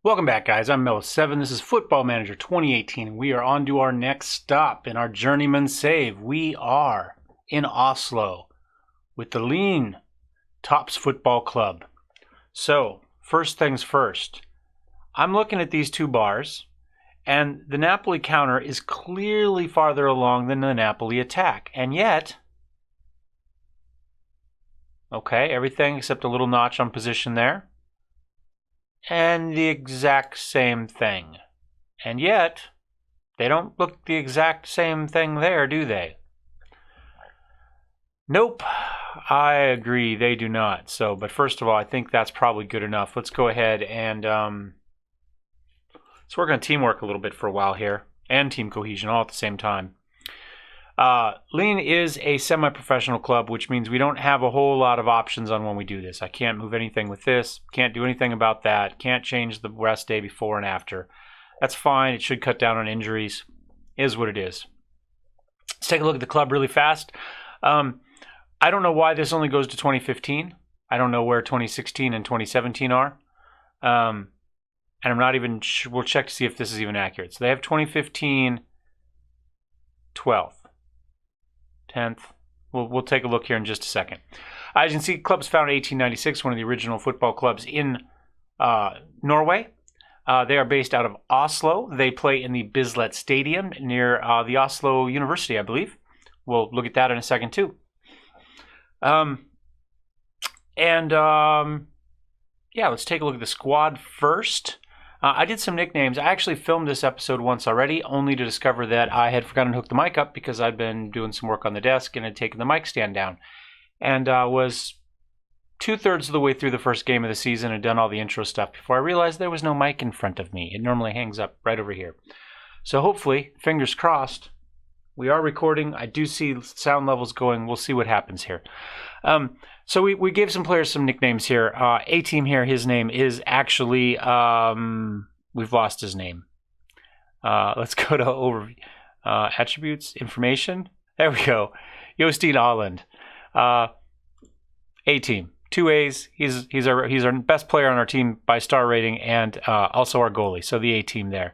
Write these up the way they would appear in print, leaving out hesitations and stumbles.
Welcome back, guys. I'm Mellowseven. This is Football Manager 2018, and we are on to our next stop in our Journeyman save. We are in Oslo with the Lean Tops Football Club. So, first things first, I'm looking at these two bars, and the Napoli counter is clearly farther along than the Napoli attack, and yet, okay, everything except a little notch on position there. And the exact same thing. And yet, they don't look the exact same thing there, do they? Nope, I agree, they do not. So, but first of all, I think that's probably good enough. Let's go ahead and let's work on teamwork a little bit for a while here, and team cohesion all at the same time. Lean is a semi-professional club, which means we don't have a whole lot of options on when we do this. I can't move anything with this, can't do anything about that, can't change the rest day before and after. That's fine. It should cut down on injuries. Is what it is. Let's take a look at the club really fast. I don't know why this only goes to 2015. I don't know where 2016 and 2017 are. And I'm not even sure. We'll check to see if this is even accurate. So they have 2015 12th. 10th. We'll take a look here in just a second. As you can see, club's founded in 1896, one of the original football clubs in Norway. They are based out of Oslo. They play in the Bislett Stadium near the Oslo University, I believe. We'll look at that in a second, too. Yeah, let's take a look at the squad first. I did some nicknames. I actually filmed this episode once already, only to discover that I had forgotten to hook the mic up because I'd been doing some work on the desk and had taken the mic stand down. And was 2/3 of the way through the first game of the season and done all the intro stuff before I realized there was no mic in front of me. It normally hangs up right over here. So hopefully, fingers crossed, we are recording. I do see sound levels going. We'll see what happens here. So we gave some players some nicknames here. A-Team here, his name is actually, we've lost his name. Let's go to overview. Attributes, information. There we go. Jostein Aland. A-Team. 2 A's. He's our best player on our team by star rating and also our goalie. So the A-Team there.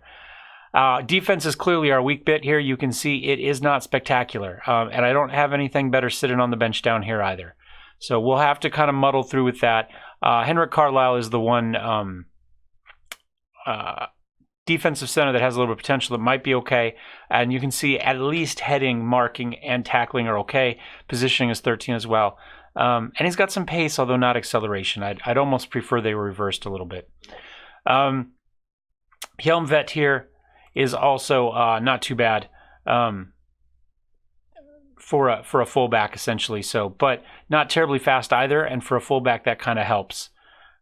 Defense is clearly our weak bit here. You can see it is not spectacular. And I don't have anything better sitting on the bench down here either. So we'll have to kind of muddle through with that. Henrik Carlisle is the one defensive center that has a little bit of potential that might be okay. And you can see at least heading, marking, and tackling are okay. Positioning is 13 as well. And he's got some pace, although not acceleration. I'd almost prefer they were reversed a little bit. Hjelmvet here is also not too bad. For a fullback, essentially. So, but not terribly fast either. And for a fullback, that kind of helps.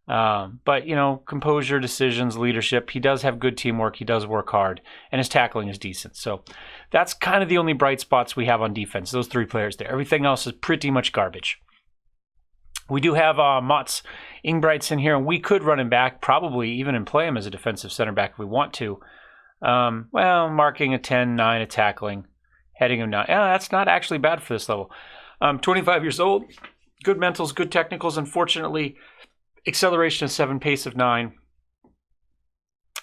But, you know, composure, decisions, leadership. He does have good teamwork. He does work hard. And his tackling is decent. So that's kind of the only bright spots we have on defense. Those 3 players there. Everything else is pretty much garbage. We do have Mats Ingebrigtsen here. And we could run him back, probably even and play him as a defensive center back if we want to. Well, marking a 10, 9, a tackling. Heading him down. Yeah, that's not actually bad for this level. 25 years old. Good mentals, good technicals. Unfortunately, acceleration of 7, pace of 9.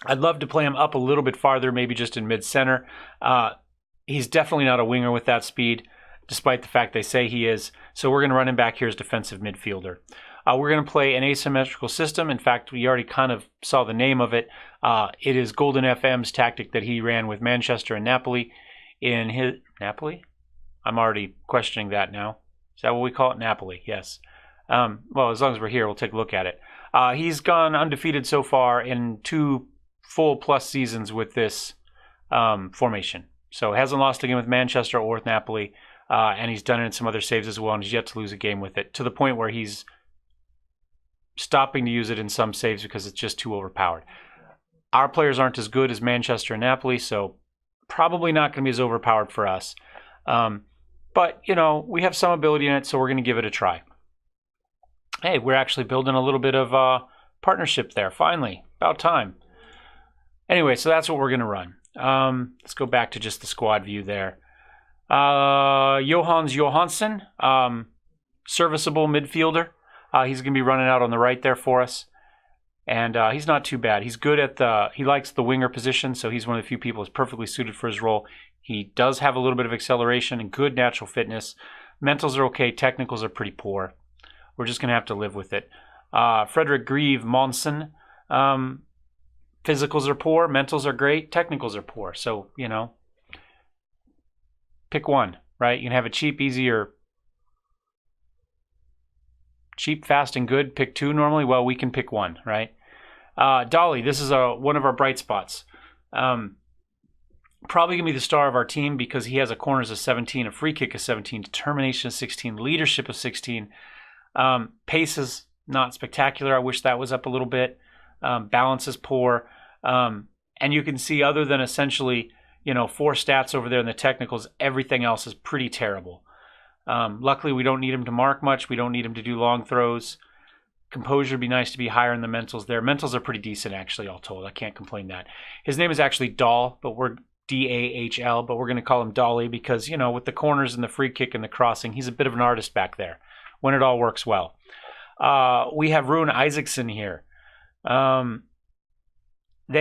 I'd love to play him up a little bit farther, maybe just in mid-center. He's definitely not a winger with that speed, despite the fact they say he is. So we're going to run him back here as defensive midfielder. We're going to play an asymmetrical system. In fact, we already kind of saw the name of it. It is Golden FM's tactic that he ran with Manchester and Napoli. In his Napoli? I'm already questioning that now. Is that what we call it? Napoli, yes. Well, as long as we're here, we'll take a look at it. He's gone undefeated so far in 2 full plus seasons with this formation. So hasn't lost a game with Manchester or with Napoli, and he's done it in some other saves as well, and he's yet to lose a game with it, to the point where he's stopping to use it in some saves because it's just too overpowered. Our players aren't as good as Manchester and Napoli, so probably not going to be as overpowered for us. But, you know, we have some ability in it, so we're going to give it a try. Hey, we're actually building a little bit of partnership there, finally. About time. Anyway, so that's what we're going to run. Let's go back to just the squad view there. Johans Johansson, serviceable midfielder. He's going to be running out on the right there for us. And he's not too bad. He's good at he likes the winger position, so he's one of the few people who's perfectly suited for his role. He does have a little bit of acceleration and good natural fitness. Mentals are okay. Technicals are pretty poor. We're just going to have to live with it. Frederick Grieve Monson. Physicals are poor. Mentals are great. Technicals are poor. So, pick one, right? You can have a cheap, easy, or cheap, fast, and good. Pick two normally. Well, we can pick one, right? Dolly, this is one of our bright spots. Probably going to be the star of our team because he has a corners of 17, a free kick of 17, determination of 16, leadership of 16. Pace is not spectacular. I wish that was up a little bit. Balance is poor. And you can see other than essentially, 4 stats over there in the technicals, everything else is pretty terrible. Luckily, we don't need him to mark much. We don't need him to do long throws. Composure would be nice to be higher in the mentals there. Mentals are pretty decent, actually, all told. I can't complain that. His name is actually Dahl, but we're Dahl, but we're going to call him Dolly because, with the corners and the free kick and the crossing, he's a bit of an artist back there when it all works well. We have Rune Isaacson here. They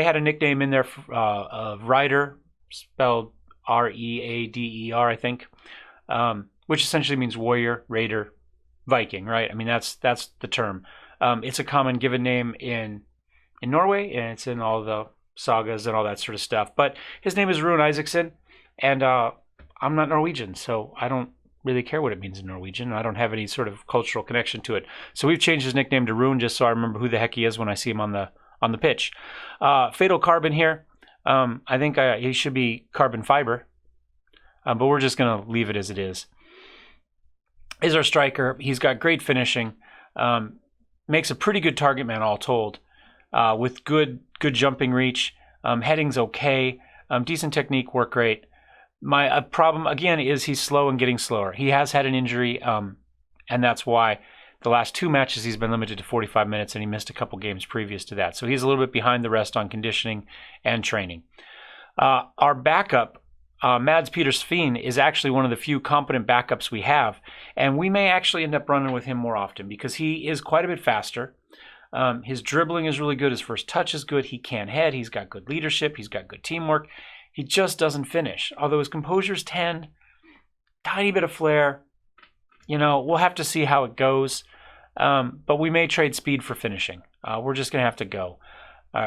had a nickname in there of Rider, spelled Reader, I think, which essentially means warrior, raider, Viking, right? I mean, that's the term. It's a common given name in Norway, and it's in all the sagas and all that sort of stuff. But his name is Rune Isaacson, and I'm not Norwegian, so I don't really care what it means in Norwegian. I don't have any sort of cultural connection to it. So we've changed his nickname to Rune just so I remember who the heck he is when I see him on the pitch. Fatal Carbon here. I think he should be carbon fiber, but we're just going to leave it as it is. Is our striker. He's got great finishing. Makes a pretty good target man all told, with good jumping reach. Heading's okay. Decent technique, work great. My problem, again, is he's slow and getting slower. He has had an injury, and that's why the last 2 matches he's been limited to 45 minutes, and he missed a couple games previous to that. So he's a little bit behind the rest on conditioning and training. Our backup, Mads Peter Sveen, is actually one of the few competent backups we have, and we may actually end up running with him more often because he is quite a bit faster. His dribbling is really good. His first touch is good. He can head. He's got good leadership. He's got good teamwork. He just doesn't finish. Although his composure's 10, tiny bit of flair. We'll have to see how it goes. But we may trade speed for finishing. We're just going to have to go.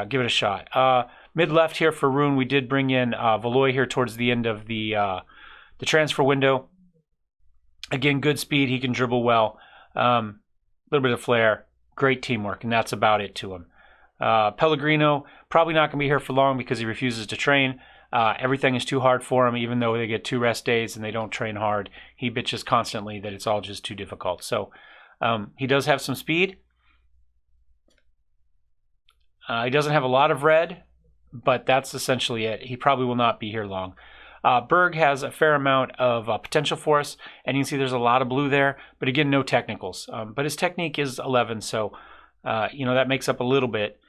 Give it a shot. Mid-left here for Rune, we did bring in Valoy here towards the end of the transfer window. Again, good speed. He can dribble well. A little bit of flair. Great teamwork, and that's about it to him. Pellegrino, probably not going to be here for long because he refuses to train. Everything is too hard for him, even though they get 2 rest days and they don't train hard. He bitches constantly that it's all just too difficult. So he does have some speed. He doesn't have a lot of red, but that's essentially it. He probably will not be here long. Berg has a fair amount of potential for us, and you can see there's a lot of blue there, but again, no technicals. But his technique is 11, so that makes up a little bit.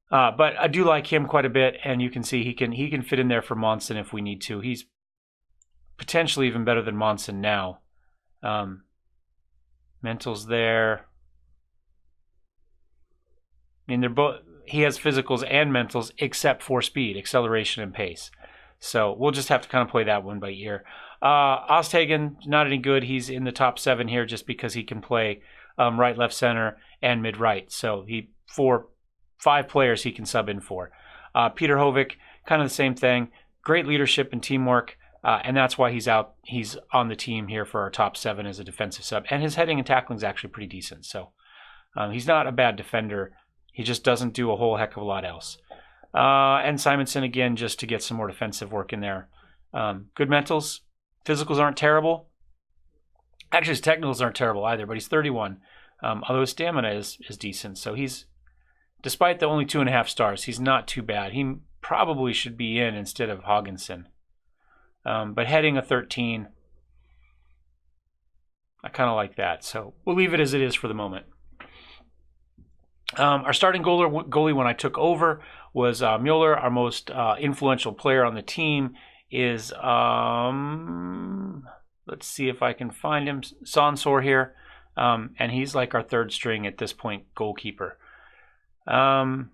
But I do like him quite a bit, and you can see he can fit in there for Monson if we need to. He's potentially even better than Monson now. Mental's there. I mean, they're both. He has physicals and mentals, except for speed, acceleration, and pace. So we'll just have to kind of play that one by ear. Osthagen, not any good. He's in the top 7 here just because he can play right, left, center, and mid-right. So 5 players he can sub in for. Peter Hovik, kind of the same thing. Great leadership and teamwork, and that's why he's out. He's on the team here for our top 7 as a defensive sub. And his heading and tackling is actually pretty decent. So he's not a bad defender. He just doesn't do a whole heck of a lot else. And Simonson, again, just to get some more defensive work in there. Good mentals. Physicals aren't terrible. Actually, his technicals aren't terrible either, but he's 31. Although his stamina is decent. So he's, despite the only 2.5 stars, he's not too bad. He probably should be in instead of Haagensen. But heading a 13, I kind of like that. So we'll leave it as it is for the moment. Our starting goalie when I took over was Mueller. Our most influential player on the team is, let's see if I can find him, Sansor here. And he's like our 3rd string at this point, goalkeeper. Yeah,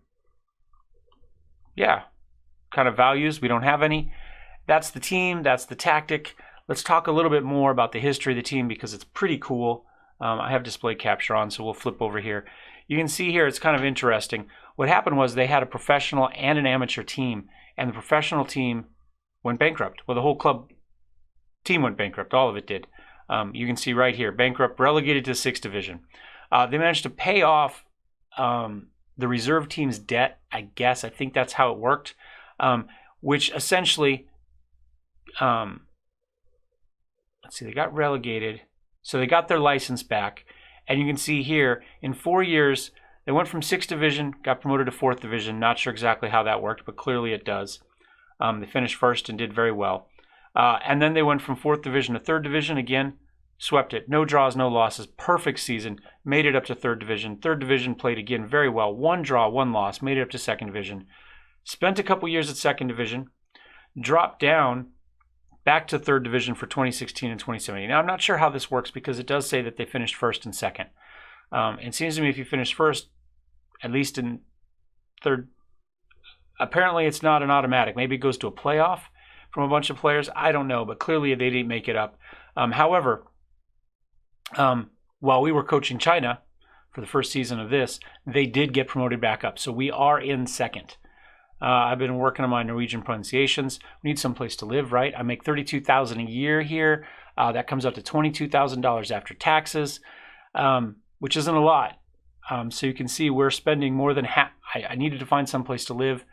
kind of values. We don't have any. That's the team. That's the tactic. Let's talk a little bit more about the history of the team because it's pretty cool. I have display capture on, so we'll flip over here. You can see here it's kind of interesting. What happened was they had a professional and an amateur team, and the professional team went bankrupt. Well, the whole club team went bankrupt. All of it did. You can see right here, bankrupt, relegated to the 6th Division. They managed to pay off the reserve team's debt, I guess. I think that's how it worked, which essentially, let's see, they got relegated. So they got their license back. And you can see here, in 4 years, they went from 6th Division, got promoted to 4th Division. Not sure exactly how that worked, but clearly it does. They finished first and did very well. And then they went from 4th Division to 3rd Division. Again, swept it. No draws, no losses. Perfect season. Made it up to 3rd Division. 3rd Division played again very well. 1 draw, 1 loss. Made it up to 2nd Division. Spent a couple years at 2nd Division. Dropped down back to 3rd Division for 2016 and 2017. Now, I'm not sure how this works because it does say that they finished 1st and 2nd. It seems to me if you finish 1st, at least in 3rd, apparently it's not an automatic. Maybe it goes to a playoff from a bunch of players. I don't know, but clearly they didn't make it up. However, while we were coaching China for the first season of this, they did get promoted back up. So we are in 2nd. I've been working on my Norwegian pronunciations. We need someplace to live, right? I make $32,000 a year here. That comes out to $22,000 after taxes, which isn't a lot. So you can see we're spending more than half. I needed to find someplace to live.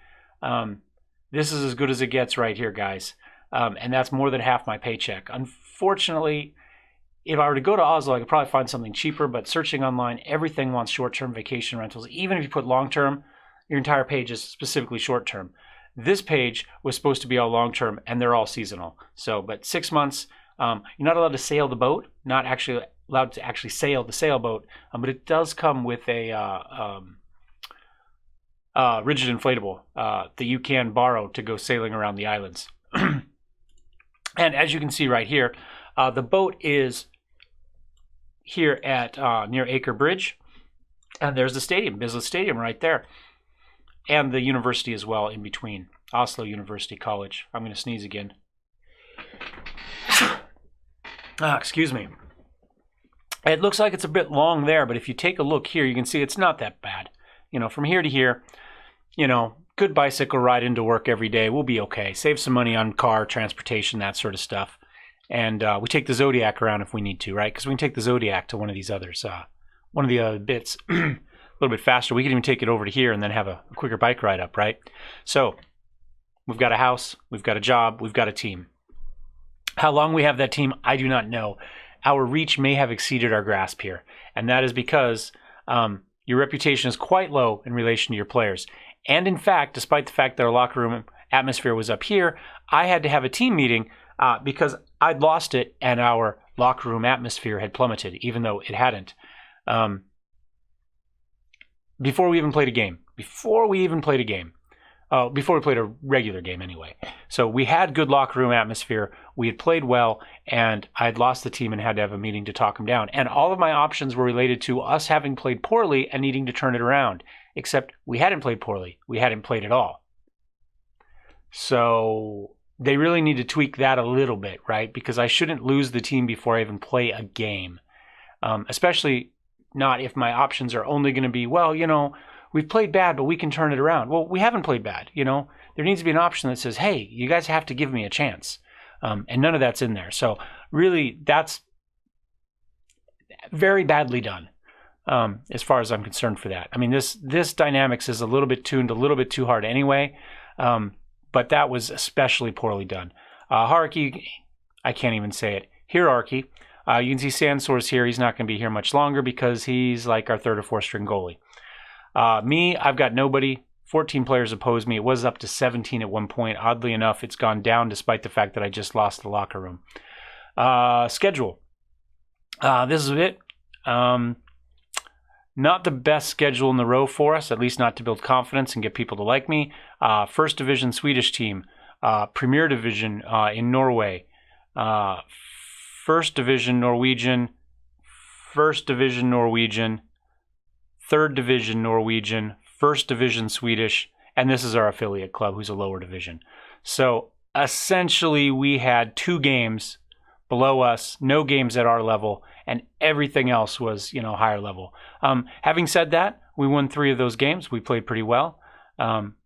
This is as good as it gets right here, guys. And that's more than half my paycheck. Unfortunately, if I were to go to Oslo, I could probably find something cheaper, but searching online, everything wants short-term vacation rentals. Even if you put long-term, your entire page is specifically short-term. This page was supposed to be all long-term, and they're all seasonal. So, but 6 months, you're not allowed to sail the boat, not actually allowed to actually sail the sailboat, but it does come with a rigid inflatable that you can borrow to go sailing around the islands. And as you can see right here, the boat is here at near Acre Bridge, and there's the stadium, Bislett Stadium right there. And the university as well in between. Oslo University College. I'm going to sneeze again. Excuse me. It looks like it's a bit long there, but if you take a look here, you can see it's not that bad. You know, from here to here, you know, good bicycle ride into work every day. We'll be okay. Save some money on car, transportation, that sort of stuff. And we take the Zodiac around if we need to, right? Because we can take the Zodiac to one of these others. One of the other bits. A little bit faster. We could even take it over to here and then have a quicker bike ride up, right? So we've got a house, we've got a job, we've got a team. How long we have that team, I do not know. Our reach may have exceeded our grasp here, and that is because your reputation is quite low in relation to your players. And in fact, despite the fact that our locker room atmosphere was up here, I had to have a team meeting because I'd lost it and our locker room atmosphere had plummeted, even though it hadn't. Before we even played a game. Before we played a regular game anyway. So we had good locker room atmosphere. We had played well, and I had lost the team and had to have a meeting to talk them down. And all of my options were related to us having played poorly and needing to turn it around. Except we hadn't played poorly. We hadn't played at all. So they really need to tweak that a little bit, right? Because I shouldn't lose the team before I even play a game. Especially not if my options are only going to be, well, you know, we've played bad, but we can turn it around. Well, we haven't played bad, you know. There needs to be an option that says, hey, you guys have to give me a chance. And none of that's in there. So really, that's very badly done as far as I'm concerned for that. I mean, this dynamics is a little bit tuned a little bit too hard anyway, but that was especially poorly done. Hierarchy, I can't even say it. Hierarchy. You can see Sansor's here. He's not going to be here much longer because he's like our 3rd or 4th string goalie. Me, I've got nobody. 14 players oppose me. It was up to 17 at one point. Oddly enough, it's gone down despite the fact that I just lost the locker room. Schedule. This is it. Not the best schedule in the row for us, at least not to build confidence and get people to like me. 1st Division Swedish team. Premier Division in Norway. 1st Division Norwegian, 1st Division Norwegian, 3rd Division Norwegian, First Division Swedish, and this is our affiliate club, who's a lower division. So essentially, we had 2 games below us, no games at our level, and everything else was, higher level. Having said that, we won 3 of those games. We played pretty well.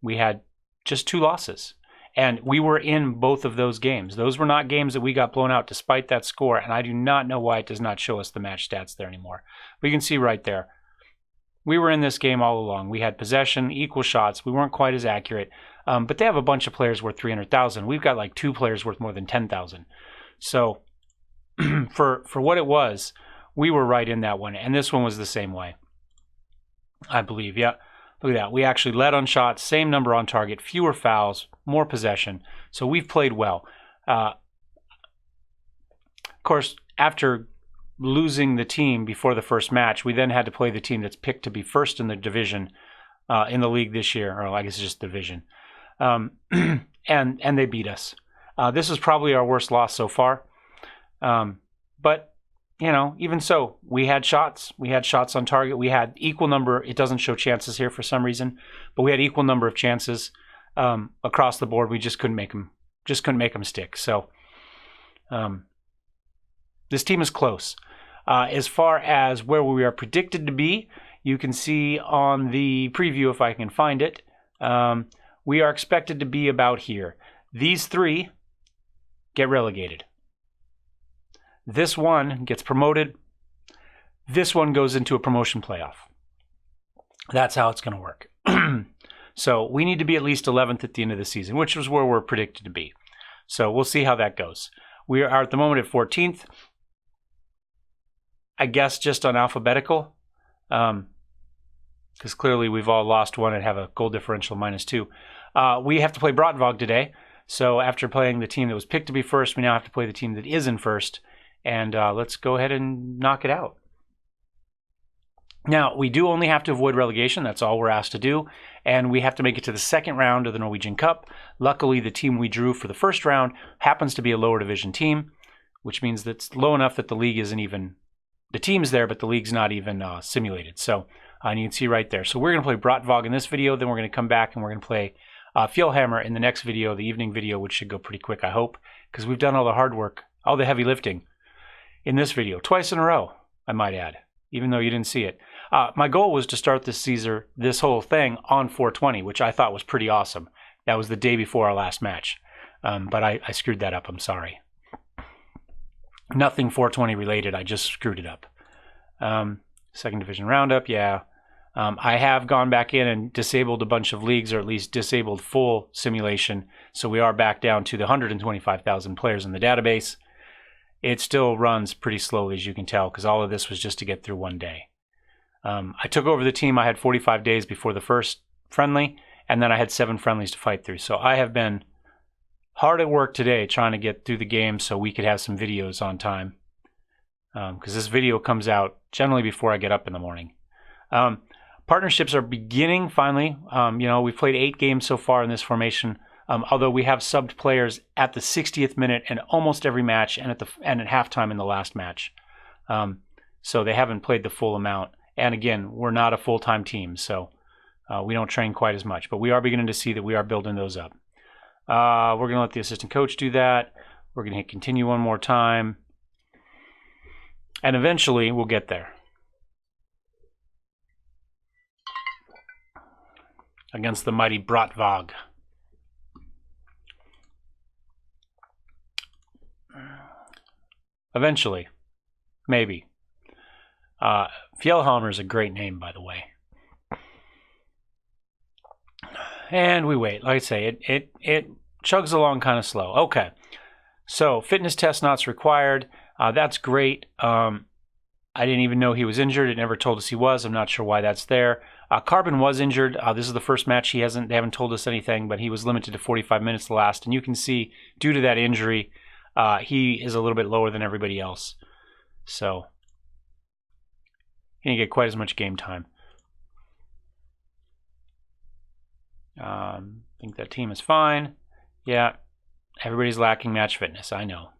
We had just 2 losses, and we were in both of those games. Those were not games that we got blown out despite that score, and I do not know why it does not show us the match stats there anymore. But you can see right there, we were in this game all along. We had possession, equal shots. We weren't quite as accurate, but they have a bunch of players worth 300,000. We've got like 2 players worth more than 10,000. So for what it was, we were right in that one, and this one was the same way, I believe. Yeah, look at that. We actually led on shots, same number on target, fewer fouls, more possession. So we've played well. Of course, after losing the team before the first match, we then had to play the team that's picked to be first in the division in the league this year, or I guess it's just division, and they beat us. This is probably our worst loss so far, but even so, we had shots. We had shots on target. We had equal number. It doesn't show chances here for some reason, but we had equal number of chances across the board. We just couldn't make them. Stick. So this team is close. As far as where we are predicted to be, you can see on the preview, if I can find it, we are expected to be about here. These 3 get relegated. This one gets promoted. This one goes into a promotion playoff. That's how it's going to work. So we need to be at least 11th at the end of the season, which is where we're predicted to be. So we'll see how that goes. We are at the moment at 14th. I guess just on alphabetical, because clearly we've all lost one and have a goal differential -2. We have to play Brattvåg today. So after playing the team that was picked to be first, we now have to play the team that is in first. And let's go ahead and knock it out. Now, we do only have to avoid relegation. That's all we're asked to do. And we have to make it to the second round of the Norwegian Cup. Luckily, the team we drew for the first round happens to be a lower division team, which means that it's low enough that the league isn't even... The team's there, but the league's not even simulated. So you can see right there. So we're going to play Brattvåg in this video. Then we're going to come back and we're going to play Fjellhammer in the next video, the evening video, which should go pretty quick, I hope, because we've done all the hard work, all the heavy lifting in this video, twice in a row, I might add, even though you didn't see it. My goal was to start this whole thing on 420, which I thought was pretty awesome. That was the day before our last match, but I screwed that up. I'm sorry. Nothing 420 related. I just screwed it up. Second Division Roundup, yeah. I have gone back in and disabled a bunch of leagues, or at least disabled full simulation. So we are back down to the 125,000 players in the database. It still runs pretty slowly, as you can tell, because all of this was just to get through one day. I took over the team. I had 45 days before the first friendly, and then I had 7 friendlies to fight through. So I have been hard at work today trying to get through the game so we could have some videos on time, because this video comes out generally before I get up in the morning. Partnerships are beginning finally. We've played 8 games so far in this formation, although we have subbed players at the 60th minute and almost every match, and at halftime in the last match. So they haven't played the full amount. And again, we're not a full-time team, so we don't train quite as much. But we are beginning to see that we are building those up. We're going to let the assistant coach do that. We're going to hit continue one more time. And eventually, we'll get there. Against the mighty Brattvåg. Eventually. Maybe. Fjellhammer is a great name, by the way. And we wait. Like I say, it chugs along kind of slow. Okay. So, fitness test not required. That's great. I didn't even know he was injured. It never told us he was. I'm not sure why that's there. Carbon was injured. This is the first match. They haven't told us anything, but he was limited to 45 minutes to last. And you can see, due to that injury, he is a little bit lower than everybody else. So, he didn't get quite as much game time. I think that team is fine. Yeah, everybody's lacking match fitness. I know.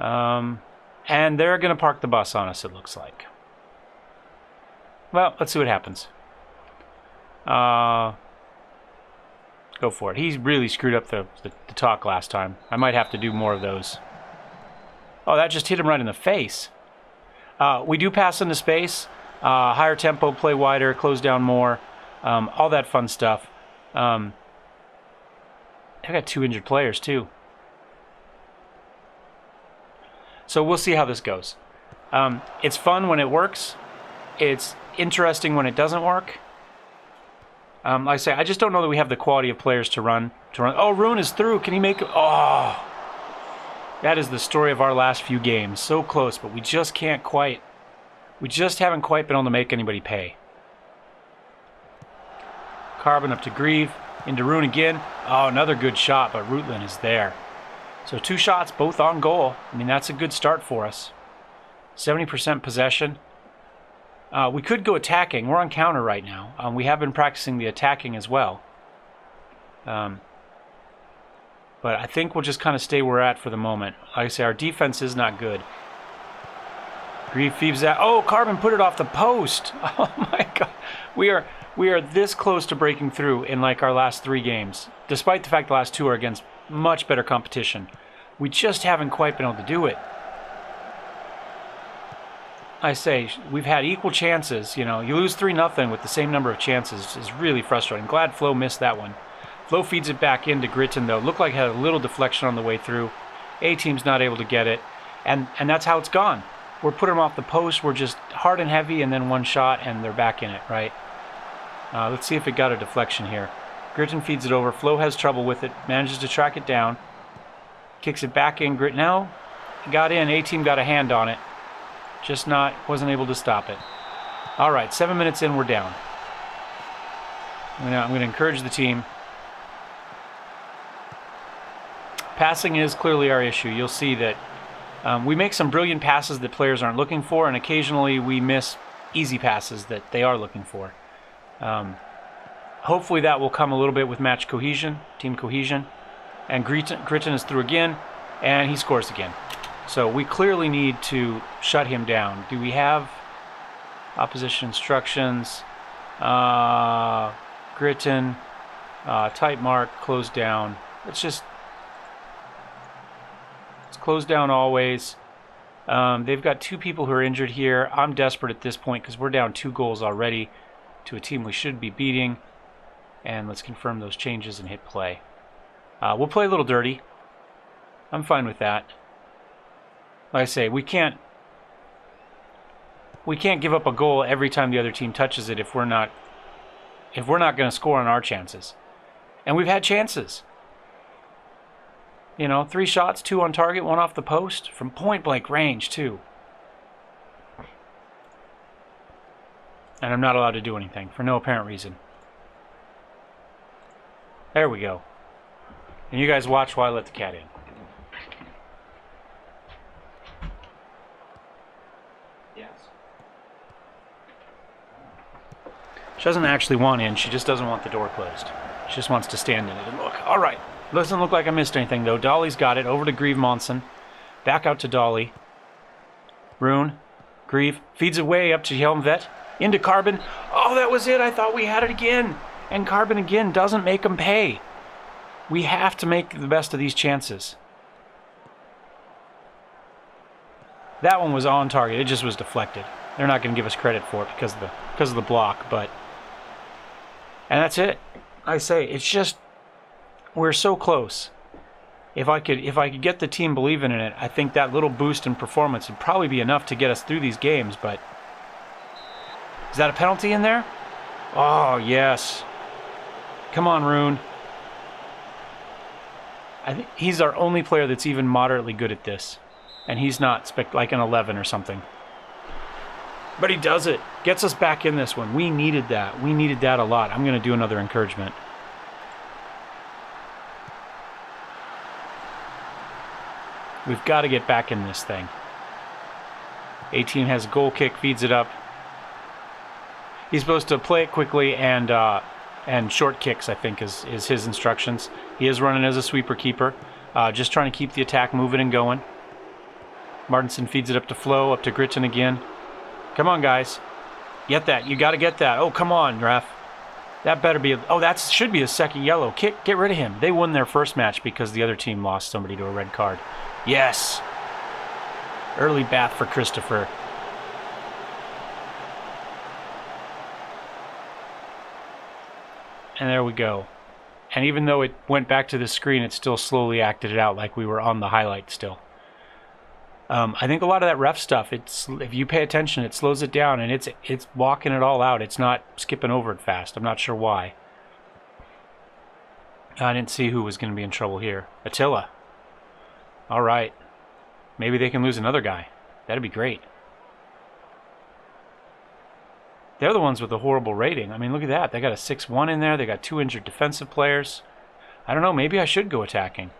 And they're going to park the bus on us, it looks like. Well, let's see what happens. Go for it. He really screwed up the talk last time. I might have to do more of those. Oh, that just hit him right in the face. We do pass into space. Higher tempo, play wider, close down more. All that fun stuff. I got 2 injured players, too. So we'll see how this goes. It's fun when it works. It's interesting when it doesn't work. Like I say, I just don't know that we have the quality of players to run. Oh, Rune is through. Can he make it? Oh, that is the story of our last few games. So close, but we just can't quite. We just haven't quite been able to make anybody pay. Carbon up to Grieve. Into Rune again. Oh, another good shot, but Rutland is there. So 2 shots, both on goal. I mean, that's a good start for us. 70% possession. We could go attacking. We're on counter right now. We have been practicing the attacking as well. But I think we'll just kind of stay where we're at for the moment. Like I say, our defense is not good. Grieve thieves that. Oh, Carbon put it off the post. Oh my God. We are this close to breaking through in like our last 3 games. Despite the fact the last 2 are against much better competition. We just haven't quite been able to do it. I say, we've had equal chances. You know, you lose 3-0 with the same number of chances is really frustrating. Glad Flo missed that one. Flo feeds it back into Gritton, though. Looked like it had a little deflection on the way through. A-team's not able to get it. And that's how it's gone. We're putting them off the post. We're just hard and heavy, and then 1 shot, and they're back in it, right? Let's see if it got a deflection here. Gritton feeds it over. Flo has trouble with it. Manages to track it down. Kicks it back in. Grit now got in. A-team got a hand on it. Just wasn't able to stop it. All right, 7 minutes in, we're down. I'm going to encourage the team. Passing is clearly our issue. You'll see that we make some brilliant passes that players aren't looking for, and occasionally we miss easy passes that they are looking for. Hopefully that will come a little bit with match cohesion, team cohesion. And Gritton is through again, and he scores again. So we clearly need to shut him down. Do we have opposition instructions? Gritton, tight mark, close down. Let's close down always. They've got 2 people who are injured here. I'm desperate at this point because we're down 2 goals already to a team we should be beating. And let's confirm those changes and hit play. We'll play a little dirty. I'm fine with that. Like I say, we can't give up a goal every time the other team touches it if we're not going to score on our chances. And we've had chances. You know, 3 shots, 2 on target, 1 off the post from point blank range too. And I'm not allowed to do anything for no apparent reason. There we go. And you guys watch while I let the cat in. She doesn't actually want in, she just doesn't want the door closed. She just wants to stand in it and look. All right. Doesn't look like I missed anything, though. Dolly's got it. Over to Grieve Monson. Back out to Dolly. Rune. Grieve. Feeds away up to Helmvet. Into Carbon. Oh, that was it. I thought we had it again. And Carbon again doesn't make them pay. We have to make the best of these chances. That one was on target. It just was deflected. They're not going to give us credit for it because of the block, but... And that's it. I say, it's just... We're so close. If I could get the team believing in it, I think that little boost in performance would probably be enough to get us through these games, but... Is that a penalty in there? Oh, yes. Come on, Rune. I think he's our only player that's even moderately good at this. And he's not like an 11 or something. But he does it. Gets us back in this one. We needed that. We needed that a lot. I'm going to do another encouragement. We've got to get back in this thing. A-team has a goal kick, feeds it up. He's supposed to play it quickly and short kicks, I think, is his instructions. He is running as a sweeper keeper. Just trying to keep the attack moving and going. Martinson feeds it up to Flo, up to Gritton again. Come on, guys. Get that. You got to get that. Oh, come on, ref. That better be... Oh, that should be a second yellow. Get rid of him. They won their first match because the other team lost somebody to a red card. Yes. Early bath for Christopher. And there we go. And even though it went back to the screen, it still slowly acted it out like we were on the highlight still. I think a lot of that ref stuff, if you pay attention, it slows it down and it's walking it all out. It's not skipping over it fast. I'm not sure why. I didn't see who was going to be in trouble here. Attila. All right. Maybe they can lose another guy. That'd be great. They're the ones with the horrible rating. I mean, look at that. They got a 6-1 in there. They got 2 injured defensive players. I don't know. Maybe I should go attacking.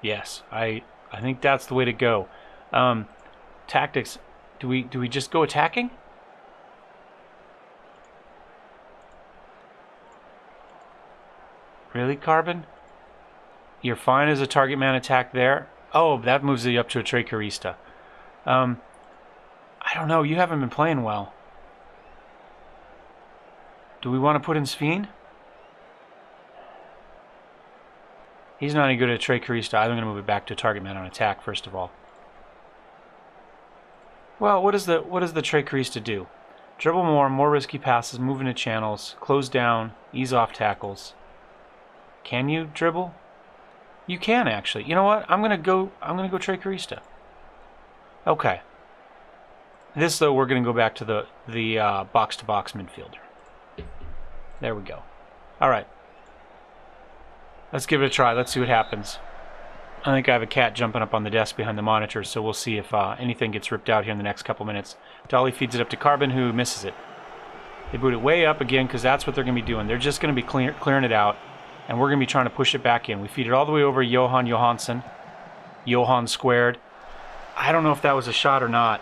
Yes, I think that's the way to go. Tactics. Do we just go attacking? Really, Carbon? You're fine as a target man attack there. Oh, that moves you up to a Trecarista. I don't know. You haven't been playing well. Do we want to put in Sveen? He's not any good at Trecarista. I'm going to move it back to target man on attack first of all. Well, what does the Trecarista do? Dribble more risky passes, move into channels, close down, ease off tackles. Can you dribble? You can actually. You know what? I'm gonna go Trecarista. Okay. This though, we're gonna go back to the box-to-box midfielder. There we go. All right. Let's give it a try. Let's see what happens. I think I have a cat jumping up on the desk behind the monitor, so we'll see if anything gets ripped out here in the next couple minutes. Dolly feeds it up to Carbon, who misses it. They boot it way up again because that's what they're going to be doing. They're just going to be clearing it out, and we're going to be trying to push it back in. We feed it all the way over Johan Johansson. Johan squared. I don't know if that was a shot or not.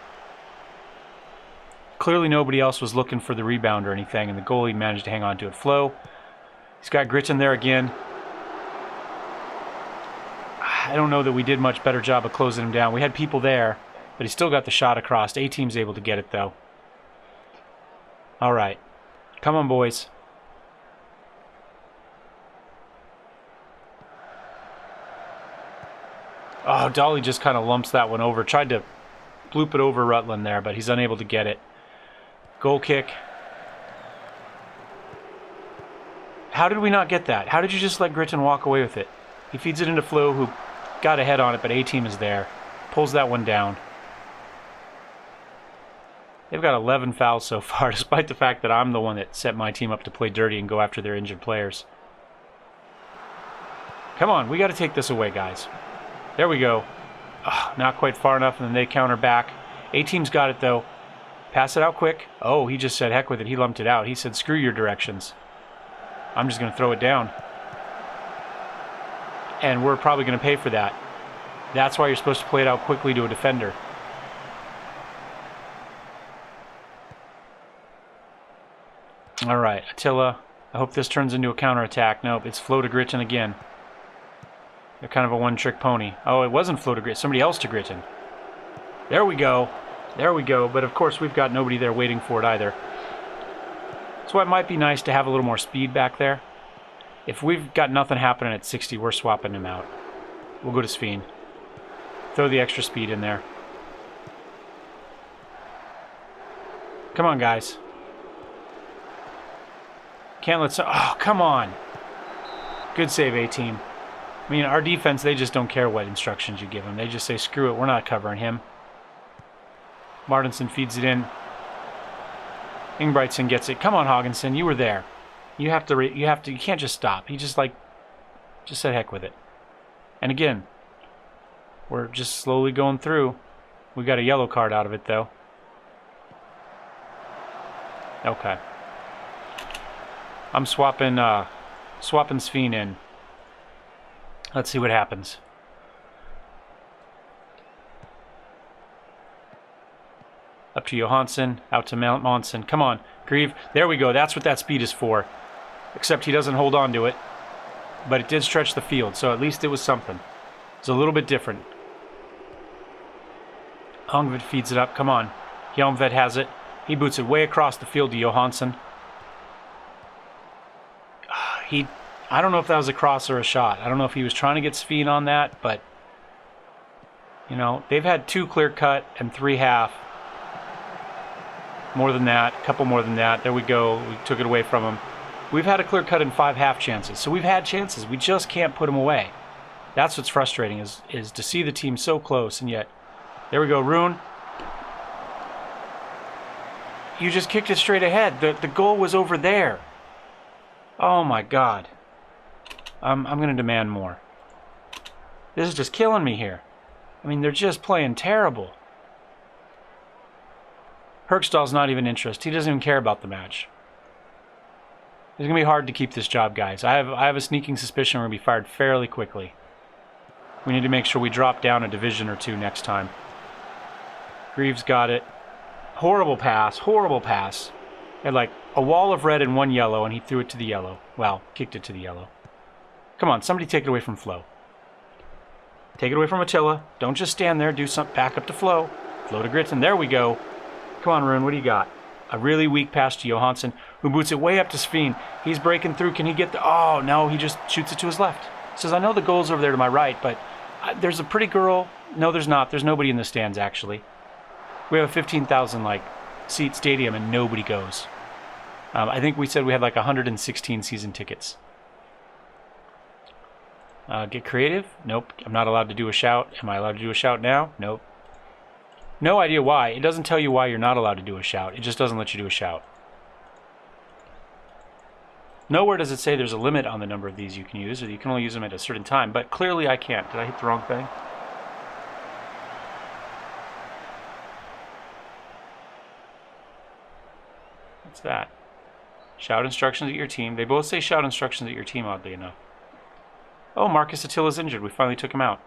Clearly nobody else was looking for the rebound or anything, and the goalie managed to hang on to it. Flo. He's got Gritton there again. I don't know that we did much better job of closing him down. We had people there, but he still got the shot across. A-team's able to get it, though. All right. Come on, boys. Oh, Dolly just kind of lumps that one over. Tried to bloop it over Rutland there, but he's unable to get it. Goal kick. How did we not get that? How did you just let Gritton walk away with it? He feeds it into Flo, who got a head on it, but A-team is there. Pulls that one down. They've got 11 fouls so far, despite the fact that I'm the one that set my team up to play dirty and go after their injured players. Come on, we got to take this away, guys. There we go. Oh, not quite far enough, and then they counter back. A-team's got it, though. Pass it out quick. Oh, he just said heck with it. He lumped it out. He said, screw your directions. I'm just going to throw it down. And we're probably going to pay for that. That's why you're supposed to play it out quickly to a defender. All right, Attila. I hope this turns into a counterattack. Nope, it's Flo to Gritton again. They're kind of a one-trick pony. Oh, it wasn't Flo to Gritton. Somebody else to Gritton. There we go. There we go. But, of course, we've got nobody there waiting for it either. So it might be nice to have a little more speed back there. If we've got nothing happening at 60, we're swapping him out. We'll go to Sveen. Throw the extra speed in there. Come on, guys. Can't let... Oh, come on. Good save, A-team. I mean, our defense, they just don't care what instructions you give them. They just say, screw it, we're not covering him. Martinson feeds it in. Ingebrigtsen gets it. Come on, Haagensen, you were there. You can't just stop. He just said heck with it. And again, we're just slowly going through. We got a yellow card out of it, though. Okay. I'm swapping Sveen in. Let's see what happens. Up to Johansson, out to Monson. Come on, Grieve. There we go. That's what that speed is for. Except he doesn't hold on to it. But it did stretch the field, so at least it was something. It's a little bit different. Hongvid feeds it up. Come on. Hjelmved has it. He boots it way across the field to Johansson. I don't know if that was a cross or a shot. I don't know if he was trying to get Sveen on that, but, you know, they've had 2 clear cut and 3 half. More than that, a couple more than that. There we go. We took it away from them. We've had a clear cut and 5 half chances. So we've had chances. We just can't put them away. That's what's frustrating, is to see the team so close, and yet, there we go, Rune. You just kicked it straight ahead. The goal was over there. Oh my God. I'm going to demand more. This is just killing me here. I mean, they're just playing terrible. Herkstall's not even interested. He doesn't even care about the match. It's going to be hard to keep this job, guys. I have a sneaking suspicion we're going to be fired fairly quickly. We need to make sure we drop down a division or 2 next time. Greaves got it. Horrible pass. Horrible pass. Had like a wall of red and 1 yellow, and he threw it to the yellow. Well, kicked it to the yellow. Come on, somebody take it away from Flo. Take it away from Attila. Don't just stand there. Do something. Back up to Flo. Flo to Gritton. There we go. Come on, Rune. What do you got? A really weak pass to Johansson, who boots it way up to Sveen. He's breaking through. Can he get the... Oh, no. He just shoots it to his left. Says, I know the goal's over there to my right, but there's a pretty girl. No, there's not. There's nobody in the stands, actually. We have a 15,000, like, seat stadium, and nobody goes. I think we said we had, like, 116 season tickets. Get creative? Nope. I'm not allowed to do a shout. Am I allowed to do a shout now? Nope. No idea why. It doesn't tell you why you're not allowed to do a shout. It just doesn't let you do a shout. Nowhere does it say there's a limit on the number of these you can use, or you can only use them at a certain time, but clearly I can't. Did I hit the wrong thing? What's that? Shout instructions at your team. They both say shout instructions at your team, oddly enough. Oh, Marcus Attila's injured. We finally took him out.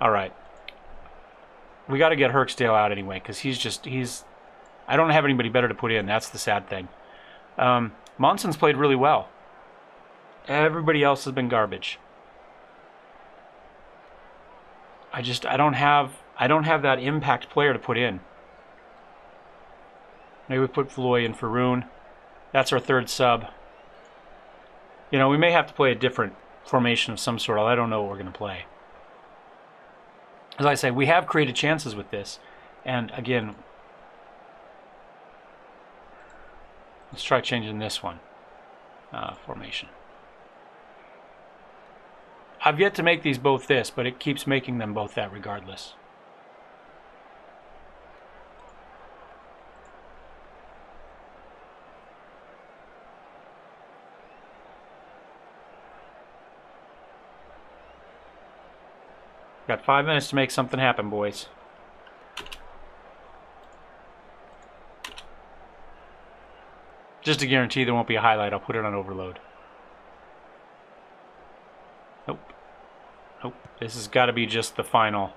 Alright. We got to get Herkstall out anyway, because he's... I don't have anybody better to put in. That's the sad thing. Monson's played really well. Everybody else has been garbage. I don't have that impact player to put in. Maybe we put Floy in for Rune. That's our 3rd sub. You know, we may have to play a different formation of some sort. I don't know what we're going to play. As I say, we have created chances with this. And again, let's try changing this one. Formation. I've yet to make these both this, but it keeps making them both that regardless. Got 5 minutes to make something happen, boys. Just to guarantee there won't be a highlight, I'll put it on overload. Nope. Nope. This has got to be just the final.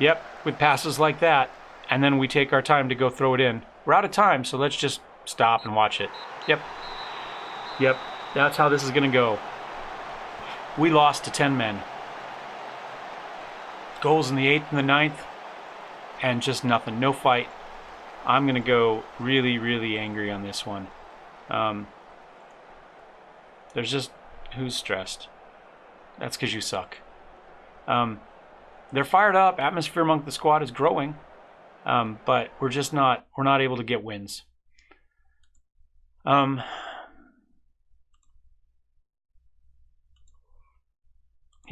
Yep, with passes like that, and then we take our time to go throw it in. We're out of time, so let's just stop and watch it. Yep. Yep, that's how this is going to go. We lost to 10 men. Goals in the 8th and the 9th, and just nothing. No fight. I'm going to go really, really angry on this one. There's just... Who's stressed? That's because you suck. They're fired up. Atmosphere among the squad is growing. But we're just not... We're not able to get wins.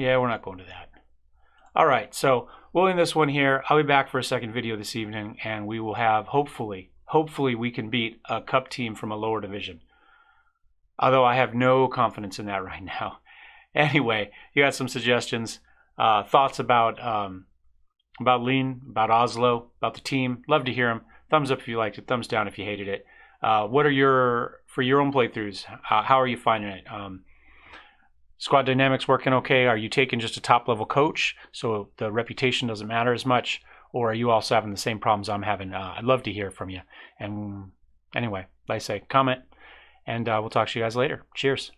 Yeah, we're not going to that. All right, so we'll end this one here. I'll be back for a second video this evening, and we will have, hopefully we can beat a cup team from a lower division. Although I have no confidence in that right now. Anyway, you got some suggestions, thoughts about Lean, about Oslo, about the team. Love to hear them. Thumbs up if you liked it, thumbs down if you hated it. What are for your own playthroughs, how are you finding it? Squad dynamics working okay? Are you taking just a top-level coach so the reputation doesn't matter as much? Or are you also having the same problems I'm having? I'd love to hear from you. And anyway, like I say, comment, and we'll talk to you guys later. Cheers.